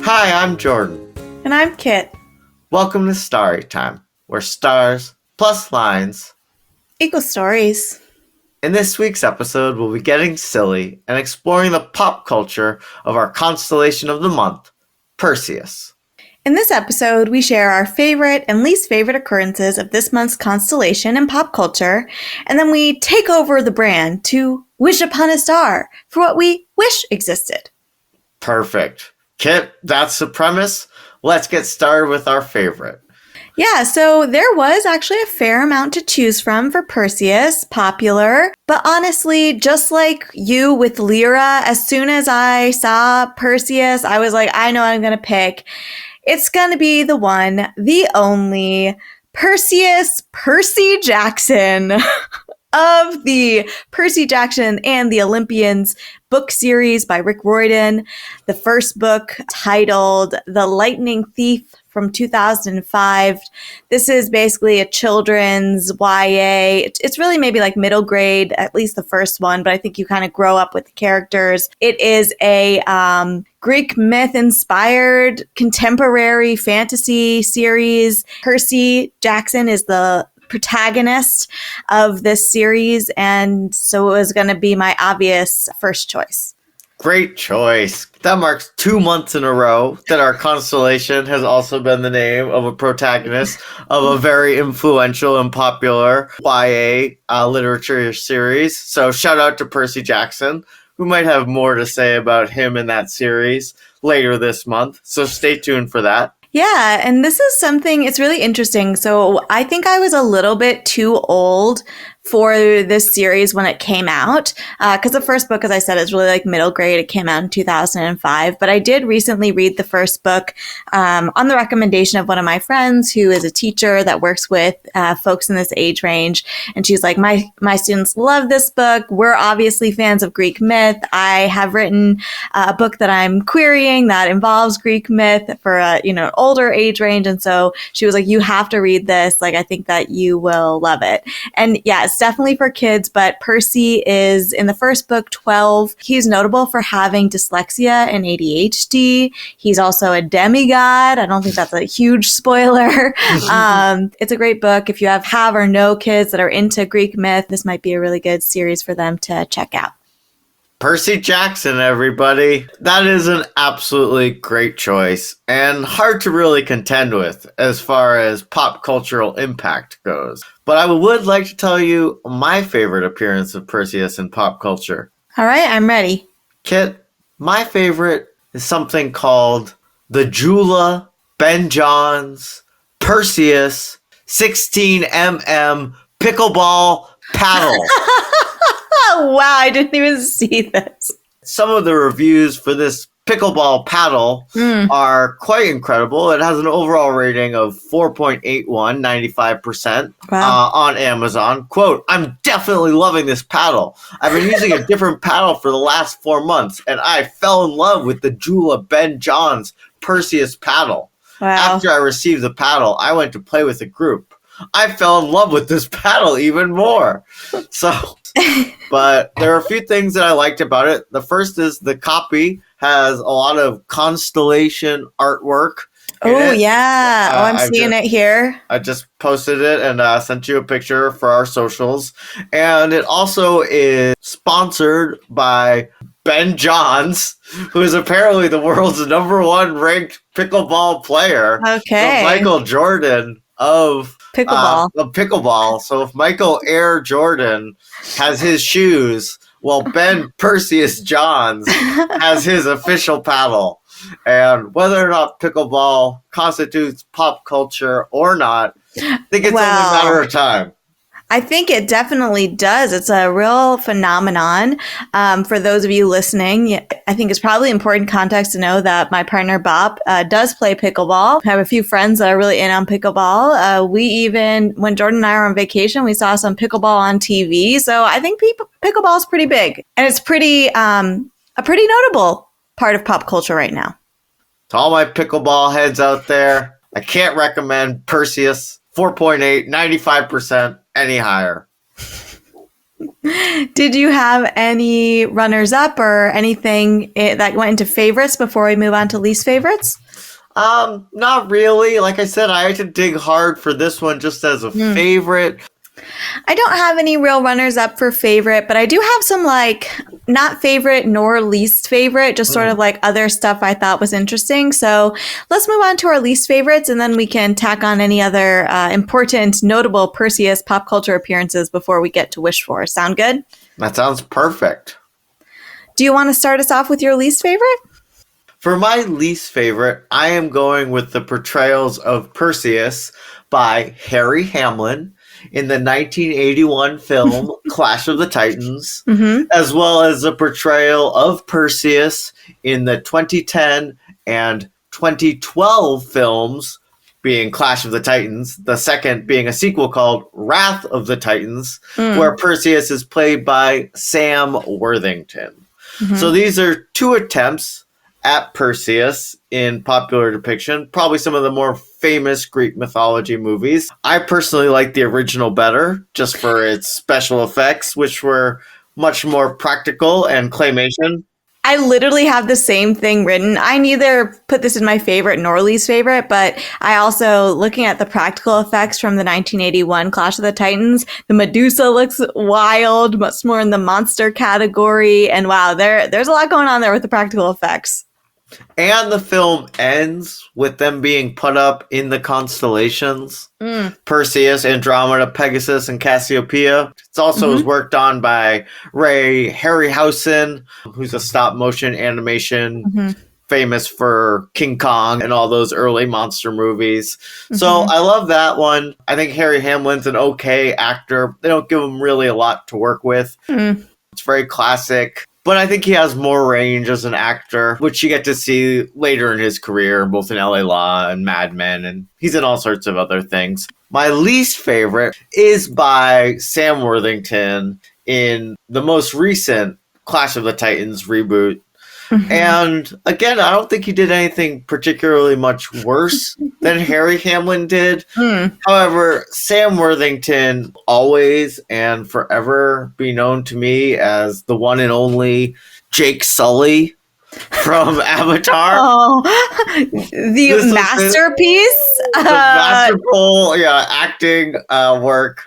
Hi, I'm Jordan. And I'm Kit. Welcome to Starry Time, where stars plus lines Equal stories. In this week's episode, we'll be getting silly and exploring the pop culture of our constellation of the month, Perseus. In this episode, we share our favorite and least favorite occurrences of this month's constellation in pop culture, and then we take over the brand to wish upon a star for what we wish existed. Perfect. Kit, that's the premise. Let's get started with our favorite. Yeah, so there was actually a fair amount to choose from for Perseus, popular. But honestly, just like you with Lyra, as soon as I saw Perseus, I was like, I know what I'm going to pick. It's going to be the one, the only, Percy Jackson of the Percy Jackson and the Olympians book series by Rick Riordan. The first book, titled The Lightning Thief, from 2005. This is basically a children's YA. It's really maybe like middle grade, at least the first one, but I think you kind of grow up with the characters. It is a Greek myth-inspired contemporary fantasy series. Percy Jackson is the protagonist of this series, and so it was going to be my obvious first choice. Great choice. That marks 2 months in a row that our constellation has also been the name of a protagonist of a very influential and popular YA literature series. So shout out to Percy Jackson. We might have more to say about him in that series later this month. So stay tuned for that. Yeah, and this is something, it's really interesting. So I think I was a little bit too old for this series when it came out, because the first book, as I said, is really like middle grade. It came out in 2005, but I did recently read the first book on the recommendation of one of my friends who is a teacher that works with folks in this age range, and she's like, my students love this book. We're obviously fans of Greek myth. I have written a book that I'm querying that involves Greek myth for an older age range, and so she was like, you have to read this. Like, I think that you will love it. And yeah, it's definitely for kids, but Percy is, in the first book, 12. He's notable for having dyslexia and ADHD. He's also a demigod. I don't think that's a huge spoiler. It's a great book. If you have or know kids that are into Greek myth, this might be a really good series for them to check out. Percy Jackson, everybody. That is an absolutely great choice and hard to really contend with as far as pop cultural impact goes. But I would like to tell you my favorite appearance of Perseus in pop culture. All right, I'm ready. Kit, my favorite is something called the Jula Ben Johns Perseus 16mm pickleball paddle. Wow, I didn't even see this. Some of the reviews for this pickleball paddle are quite incredible. It has an overall rating of 4.81, 95% on Amazon. Quote, I'm definitely loving this paddle. I've been using a different paddle for the last 4 months, and I fell in love with the Jula Ben Johns Perseus paddle. Wow. After I received the paddle, I went to play with a group. I fell in love with this paddle even more. But there are a few things that I liked about it. The first is the copy has a lot of constellation artwork. Oh, yeah. I'm seeing it here. I just posted it and sent you a picture for our socials. And it also is sponsored by Ben Johns, who is apparently the world's #1 ranked pickleball player. Okay. So Michael Jordan of pickleball. So if Michael Air Jordan has his shoes, well, Ben Perseus Johns has his official paddle. And whether or not pickleball constitutes pop culture or not, I think it's only a matter of time. I think it definitely does. It's a real phenomenon. For those of you listening, I think it's probably important context to know that my partner Bob does play pickleball. I have a few friends that are really in on pickleball. We even, when Jordan and I were on vacation, we saw some pickleball on TV. So I think pickleball is pretty big, and it's pretty a pretty notable part of pop culture right now. To all my pickleball heads out there, I can't recommend Perseus 4.8, 95%. Any higher. Did you have any runners up or anything that went into favorites before we move on to least favorites? Not really. Like I said, I had to dig hard for this one just as a favorite. I don't have any real runners up for favorite, but I do have some like not favorite nor least favorite, just sort of like other stuff I thought was interesting. So let's move on to our least favorites and then we can tack on any other important, notable Perseus pop culture appearances before we get to Wish For. Sound good? That sounds perfect. Do you want to start us off with your least favorite? For my least favorite, I am going with the portrayals of Perseus by Harry Hamlin in the 1981 film Clash of the Titans, as well as the portrayal of Perseus in the 2010 and 2012 films, being Clash of the Titans, the second being a sequel called Wrath of the Titans, where Perseus is played by Sam Worthington. So these are two attempts at Perseus in popular depiction, probably some of the more famous Greek mythology movies. I personally like the original better, just for its special effects, which were much more practical and claymation. I literally have the same thing written. I neither put this in my favorite nor least favorite, but I also, looking at the practical effects from the 1981 Clash of the Titans, the Medusa looks wild, much more in the monster category. And wow, there's a lot going on there with the practical effects. And the film ends with them being put up in the constellations. Perseus, Andromeda, Pegasus, and Cassiopeia. It also was worked on by Ray Harryhausen, who's a stop-motion animation famous for King Kong and all those early monster movies. So I love that one. I think Harry Hamlin's an okay actor. They don't give him really a lot to work with. It's very classic. But I think he has more range as an actor, which you get to see later in his career, both in LA Law and Mad Men, and he's in all sorts of other things. My least favorite is by Sam Worthington in the most recent Clash of the Titans reboot. And again, I don't think he did anything particularly much worse than Harry Hamlin did. However, Sam Worthington always and forever be known to me as the one and only Jake Sully from Avatar. Oh, the masterpiece. The masterful acting work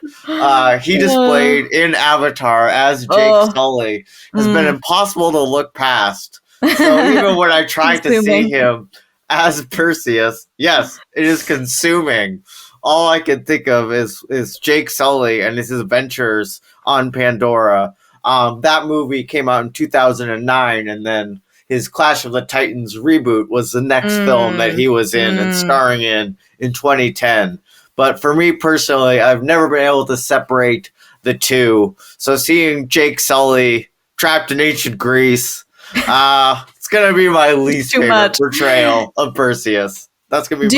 he displayed in Avatar as Jake Sully has been impossible to look past. So even when I tried to see him as Perseus, yes, it is consuming. All I can think of is Jake Sully and his adventures on Pandora. That movie came out in 2009, and then his Clash of the Titans reboot was the next film that he was in and starring in 2010. But for me personally, I've never been able to separate the two. So seeing Jake Sully trapped in ancient Greece, it's going to be my least favorite portrayal of Perseus. That's going to be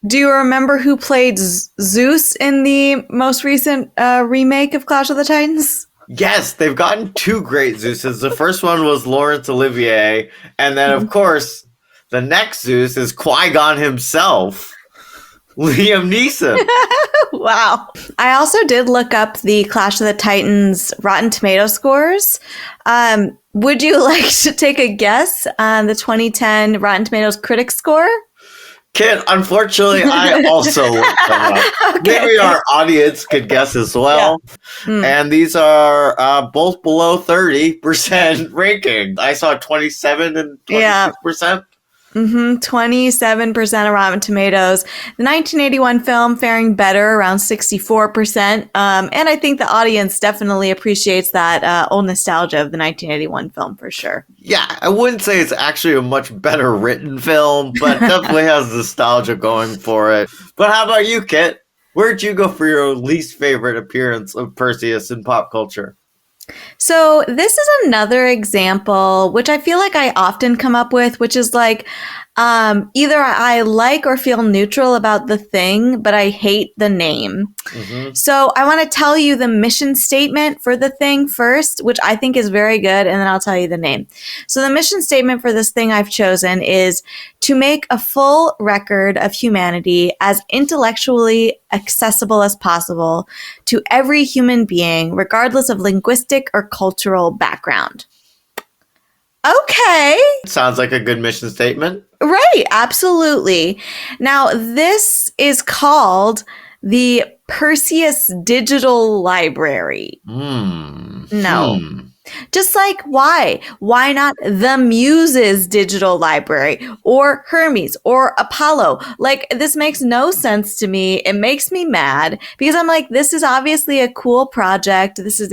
Do you remember who played Zeus in the most recent remake of Clash of the Titans? Yes, they've gotten two great Zeuses. The first one was Laurence Olivier, and then, of course, the next Zeus is Qui-Gon himself, Liam Neeson. Wow. I also did look up the Clash of the Titans Rotten Tomato scores. Would you like to take a guess on the 2010 Rotten Tomatoes critic score? Kit, unfortunately, I also looked them up. Okay. Maybe our audience could guess as well. Yeah. And these are both below 30% ranking. I saw 27 and 26%. 27% of Rotten Tomatoes. The 1981 film faring better, around 64%. And I think the audience definitely appreciates that old nostalgia of the 1981 film for sure. Yeah, I wouldn't say it's actually a much better written film, but definitely has nostalgia going for it. But how about you, Kit? Where'd you go for your least favorite appearance of Perseus in pop culture? So this is another example, which I feel like I often come up with, which is like, Either I like or feel neutral about the thing, but I hate the name. Mm-hmm. So I want to tell you the mission statement for the thing first, which I think is very good, and then I'll tell you the name. So the mission statement for this thing I've chosen is to make a full record of humanity as intellectually accessible as possible to every human being, regardless of linguistic or cultural background. Okay. Sounds like a good mission statement. Right, absolutely. Now, this is called the Perseus Digital Library. No. Just like, why? Why not the Muses Digital Library or Hermes or Apollo? Like, this makes no sense to me. It makes me mad because I'm like, this is obviously a cool project. This is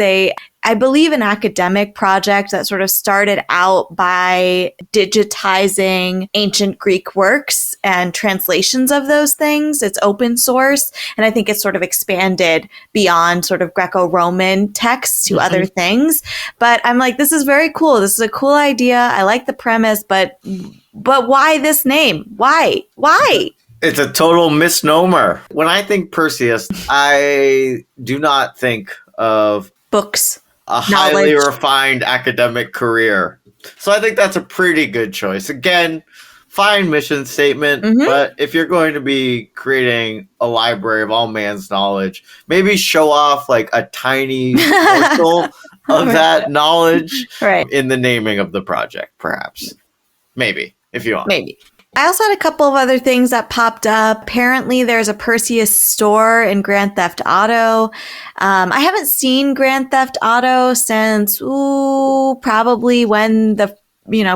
I believe, an academic project that sort of started out by digitizing ancient Greek works and translations of those things. It's open source. And I think it's sort of expanded beyond sort of Greco-Roman texts to other things. But I'm like, this is very cool. This is a cool idea. I like the premise, but why this name? Why? It's a total misnomer. When I think Perseus, I do not think of books. A highly refined academic career. So I think that's a pretty good choice. Again, fine mission statement, but if you're going to be creating a library of all man's knowledge, maybe show off like a tiny morsel of that knowledge in the naming of the project, perhaps. Maybe, if you want. Maybe. I also had a couple of other things that popped up. Apparently, there's a Perseus store in Grand Theft Auto. I haven't seen Grand Theft Auto since, probably when the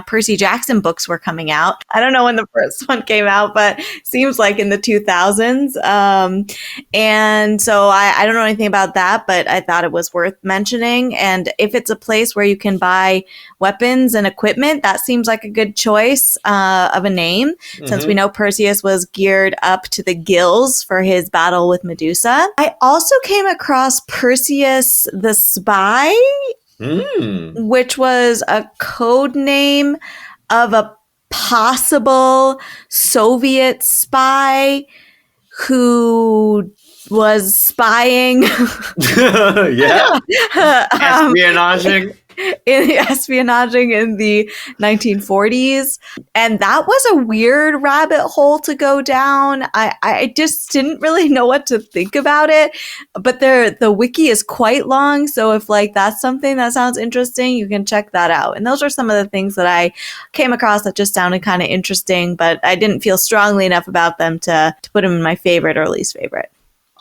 Percy Jackson books were coming out. I don't know when the first one came out, but seems like in the 2000s. And so I don't know anything about that, but I thought it was worth mentioning. And if it's a place where you can buy weapons and equipment, that seems like a good choice of a name, since we know Perseus was geared up to the gills for his battle with Medusa. I also came across Perseus the Spy, which was a code name of a possible Soviet spy who was spying. Espionaging in the 1940s. And that was a weird rabbit hole to go down. I just didn't really know what to think about it. But the wiki is quite long. So if that's something that sounds interesting, you can check that out. And those are some of the things that I came across that just sounded kind of interesting, but I didn't feel strongly enough about them to put them in my favorite or least favorite.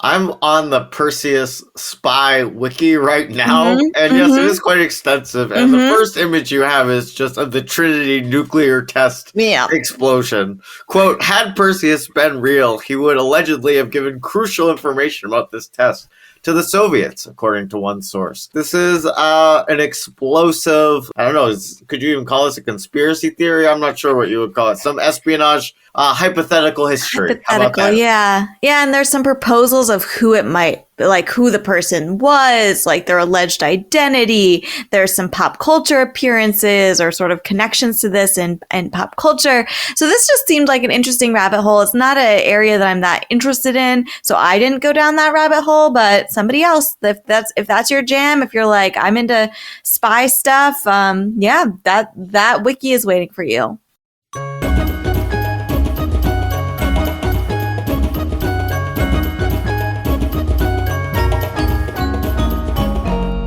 I'm on the Perseus Spy wiki right now, and yes, it is quite extensive. And the first image you have is just of the Trinity nuclear test explosion. Quote, had Perseus been real, he would allegedly have given crucial information about this test to the Soviets, according to one source. This is an explosive, I don't know, could you even call this a conspiracy theory? I'm not sure what you would call it. Some espionage hypothetical history. Yeah, and there's some proposals of who it might, who the person was, their alleged identity. There's some pop culture appearances or sort of connections to this in pop culture. So this just seemed like an interesting rabbit hole. It's not an area that I'm that interested in, so I didn't go down that rabbit hole. But somebody else, if that's your jam, if you're like, I'm into spy stuff, that wiki is waiting for you.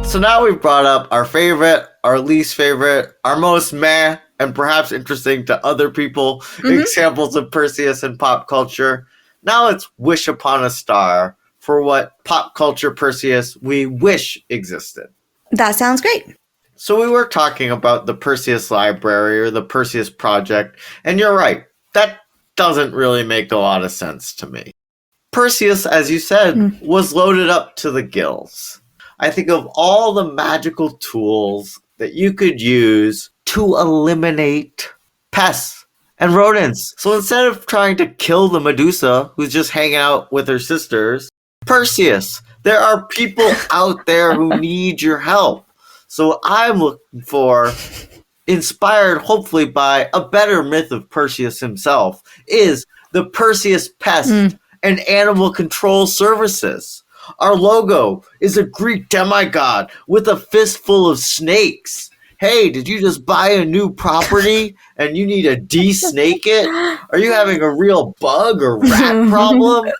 So now we've brought up our favorite, our least favorite, our most meh, and perhaps interesting to other people examples of Perseus in pop culture. Now let's wish upon a star for what pop culture Perseus we wish existed. That sounds great. So we were talking about the Perseus Library or the Perseus Project, and you're right, that doesn't really make a lot of sense to me. Perseus, as you said, was loaded up to the gills. I think of all the magical tools that you could use to eliminate pests and rodents. So instead of trying to kill the Medusa, who's just hanging out with her sisters, Perseus, there are people out there who need your help. So what I'm looking for inspired hopefully by a better myth of Perseus himself, is the Perseus Pest and Animal Control Services. Our logo is a Greek demigod with a fistful of snakes. Hey, did you just buy a new property and you need to de-snake it? Are you having a real bug or rat problem?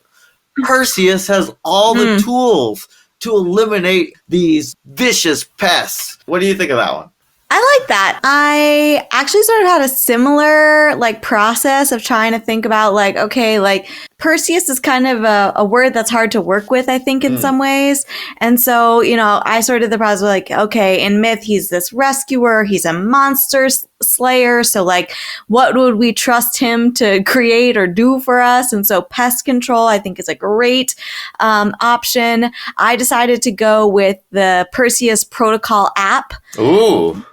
Perseus has all the tools to eliminate these vicious pests. What do you think of that one? I like that. I actually sort of had a similar process of trying to think about okay, Perseus is kind of a word that's hard to work with, I think, in some ways. And so, I sort of did the process of okay, in myth, he's this rescuer, he's a monster slayer. So what would we trust him to create or do for us? And so pest control, I think, is a great option. I decided to go with the Perseus Protocol app. Ooh.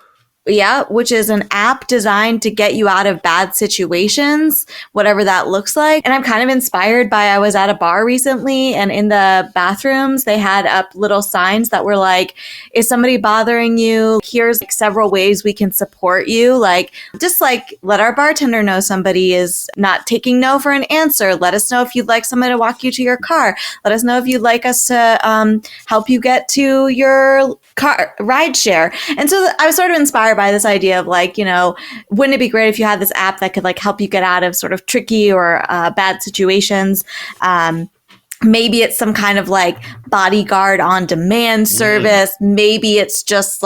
Yeah, which is an app designed to get you out of bad situations, whatever that looks like. And I'm kind of inspired by, I was at a bar recently and in the bathrooms, they had up little signs that were is somebody bothering you? Here's several ways we can support you. Just let our bartender know somebody is not taking no for an answer. Let us know if you'd like somebody to walk you to your car. Let us know if you'd like us to help you get to your car ride share. And so I was sort of inspired by this idea of wouldn't it be great if you had this app that could help you get out of sort of tricky or bad situations? Maybe it's some kind of bodyguard on demand service. Maybe it's just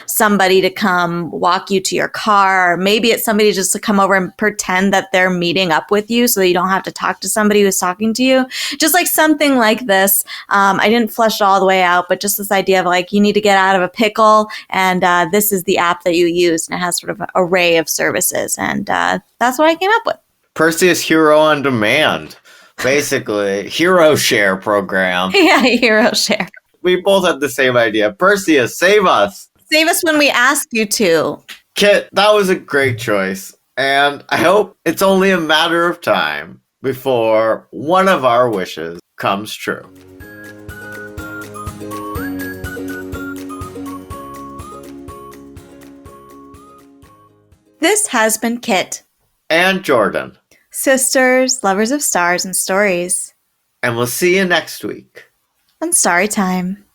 somebody to come walk you to your car. Or maybe it's somebody just to come over and pretend that they're meeting up with you so that you don't have to talk to somebody who's talking to you. Just something like this. I didn't flesh it all the way out, but just this idea of you need to get out of a pickle and this is the app that you use. And it has sort of an array of services. And that's what I came up with. Perseus Hero on Demand. Basically, hero share program. Yeah, hero share. We both had the same idea. Perseus, save us. Save us when we ask you to. Kit, that was a great choice. And I hope it's only a matter of time before one of our wishes comes true. This has been Kit. And Jordan. Sisters, lovers of stars and stories. And we'll see you next week on Story Time.